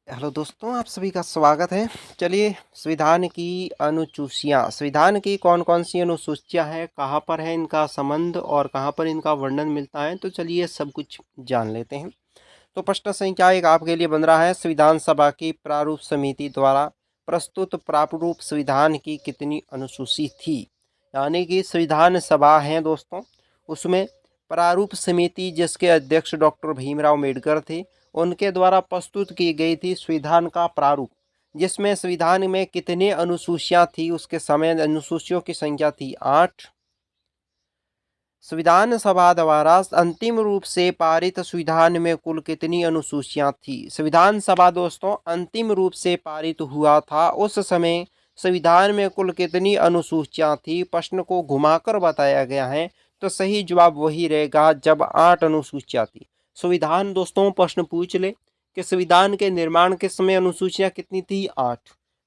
Hello दोस्तों, आप सभी का स्वागत है। चलिए, संविधान की अनुसूचियाँ, संविधान की कौन-कौन सी अनुसूचियाँ हैं, कहाँ पर है इनका संबंध और कहाँ पर इनका वर्णन मिलता है, तो चलिए सब कुछ जान लेते हैं। तो प्रश्न संख्या 1 आपके लिए बन रहा है, संविधान सभा की प्रारूप समिति द्वारा प्रस्तुत प्रारूप संविधान की कितनी अनुसूची थी? यानी कि संविधान सभा है दोस्तों, उसमें प्रारूप समिति जिसके अध्यक्ष डॉक्टर भीमराव अम्बेडकर थे, उनके द्वारा प्रस्तुत की गई थी संविधान का प्रारूप, जिसमें संविधान में कितने अनुसूचियाँ थी, उसके समय अनुसूचियों की संख्या थी 8। संविधान सभा द्वारा अंतिम रूप से पारित संविधान में कुल कितनी अनुसूचियाँ थी? संविधान सभा दोस्तों अंतिम रूप से पारित हुआ था, उस समय संविधान में कुल कितनी अनुसूचियाँ थी? प्रश्न को घुमाकर बताया गया है, तो सही जवाब वही रहेगा जब 8 अनुसूचियाँ थी। संविधान दोस्तों प्रश्न पूछ ले कि संविधान के निर्माण के समय अनुसूचियाँ कितनी थी? 8।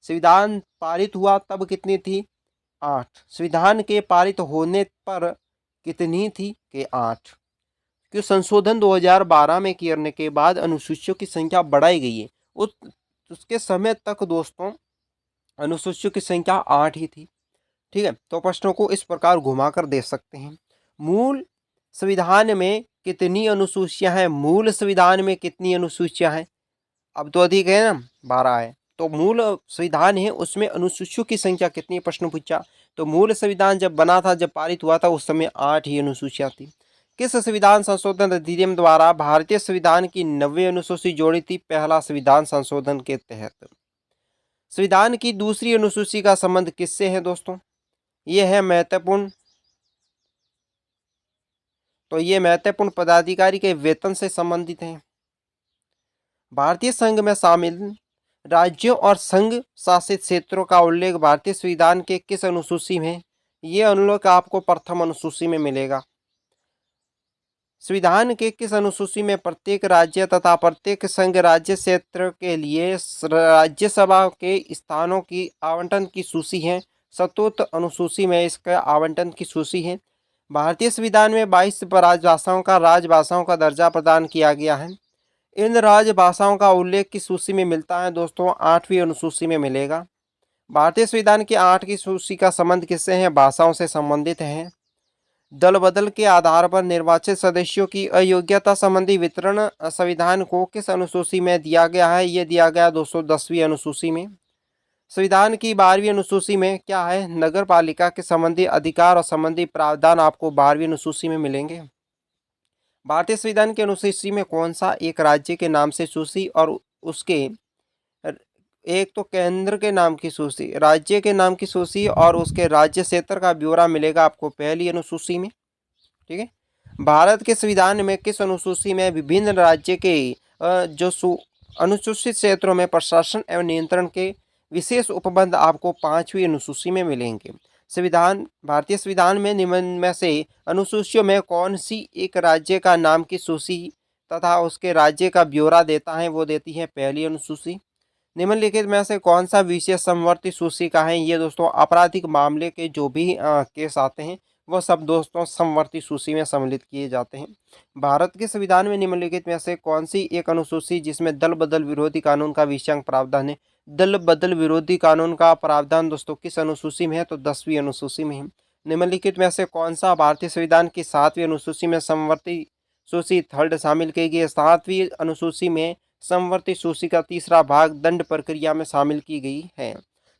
संविधान पारित हुआ तब कितनी थी? 8। संविधान के पारित होने पर कितनी थी? कि 8। क्यों संशोधन 2012 में करने के बाद अनुसूचियों की संख्या बढ़ाई गई है। उसके समय तक दोस्तों अनुसूचियों की संख्या 8 ही थी। ठीक है, तो प्रश्नों को इस प्रकार घुमाकर दे सकते हैं। मूल संविधान में कितनी अनुसूचियां हैं? मूल संविधान में कितनी अनुसूचियां हैं? अब तो अधिक है ना, 12 है। तो मूल संविधान है उसमें अनुसूचियों की संख्या कितनी? प्रश्न पूछा। तो मूल संविधान जब बना था, जब पारित हुआ था, उस समय 8 ही अनुसूचियां थी। किस संविधान संशोधन अधिनियम द्वारा भारतीय संविधान की 90 अनुसूची जोड़ी थी? पहला संविधान संशोधन के तहत। संविधान की दूसरी अनुसूची का संबंध किससे है दोस्तों? ये है महत्वपूर्ण, तो ये महत्वपूर्ण पदाधिकारी के वेतन से संबंधित है। भारतीय संघ में शामिल राज्यों और संघ शासित क्षेत्रों का उल्लेख भारतीय संविधान के किस अनुसूची में? ये उल्लेख आपको प्रथम अनुसूची में मिलेगा। संविधान के किस अनुसूची में प्रत्येक राज्य तथा प्रत्येक संघ राज्य क्षेत्र के लिए राज्यसभा के स्थानों की आवंटन की सूची है? सतुत अनुसूची में इसका आवंटन की सूची है। भारतीय संविधान में 22 राजभाषाओं का राजभाषाओं का दर्जा प्रदान किया गया है। इन राजभाषाओं का उल्लेख किस सूची में मिलता है दोस्तों? 8वीं अनुसूची में मिलेगा। भारतीय संविधान की 8 की सूची का संबंध किससे है? भाषाओं से संबंधित है। दल बदल के आधार पर निर्वाचित सदस्यों की अयोग्यता संबंधी वितरण संविधान को किस अनुसूची में दिया गया है? ये दिया गया 210वीं अनुसूची में। संविधान की 12वीं अनुसूची में क्या है? नगर पालिका के संबंधी अधिकार और संबंधी प्रावधान आपको 12वीं अनुसूची में मिलेंगे। भारतीय संविधान की अनुसूची में कौन सा एक राज्य के नाम से सूची और उसके एक तो केंद्र के नाम की सूची, राज्य के नाम की सूची और उसके राज्य क्षेत्र का ब्यौरा मिलेगा आपको पहली अनुसूची में। ठीक है, भारत के संविधान में किस अनुसूची में विभिन्न राज्य के जो अनुसूचित क्षेत्रों में प्रशासन एवं नियंत्रण के विशेष उपबंध आपको 5वीं अनुसूची में मिलेंगे। संविधान, भारतीय संविधान में निम्न में से अनुसूचियों में कौन सी एक राज्य का नाम की सूची तथा उसके राज्य का ब्यौरा देता है? वो देती है पहली अनुसूची। निम्नलिखित में से कौन सा विषय समवर्ती सूची का है? ये दोस्तों आपराधिक मामले के जो भी केस आते हैं वह सब दोस्तों समवर्ती सूची में सम्मिलित किए जाते हैं। भारत के संविधान में निम्नलिखित में से कौन सी एक अनुसूची जिसमें दल बदल विरोधी कानून का विषयांग प्रावधान है? दल बदल विरोधी कानून का प्रावधान दोस्तों किस अनुसूची में है? तो 10वीं अनुसूची में है। निम्नलिखित में से कौन सा भारतीय संविधान की 7वीं अनुसूची में समवर्ती सूची थर्ड शामिल की गई है? 7वीं अनुसूची में समवर्ती सूची का तीसरा भाग दंड प्रक्रिया में शामिल की गई है।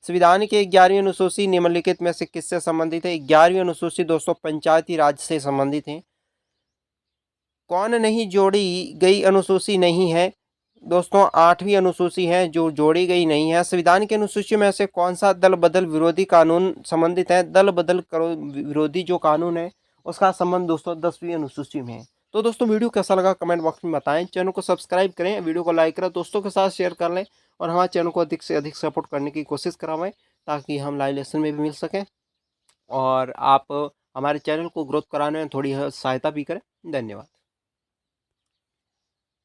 संविधान की 11वीं अनुसूची निम्नलिखित में से किससे संबंधित है? 11वीं अनुसूची दोस्तों पंचायती राज से संबंधित है। कौन नहीं जोड़ी गई अनुसूची नहीं है? दोस्तों 8वीं अनुसूची है जो जोड़ी गई नहीं है। संविधान की अनुसूची में से कौन सा दल बदल विरोधी कानून संबंधित है? दल बदल विरोधी जो कानून है उसका संबंध दोस्तों 10वीं अनुसूची में है। तो दोस्तों वीडियो कैसा लगा कमेंट बॉक्स में बताएं। चैनल को सब्सक्राइब करें, वीडियो को लाइक करें, दोस्तों के साथ शेयर कर लें और हमारे चैनल को अधिक से अधिक सपोर्ट करने की कोशिश करावें ताकि हम लाइव लेसन में भी मिल सकें और आप हमारे चैनल को ग्रोथ कराने में थोड़ी सहायता भी करें। धन्यवाद।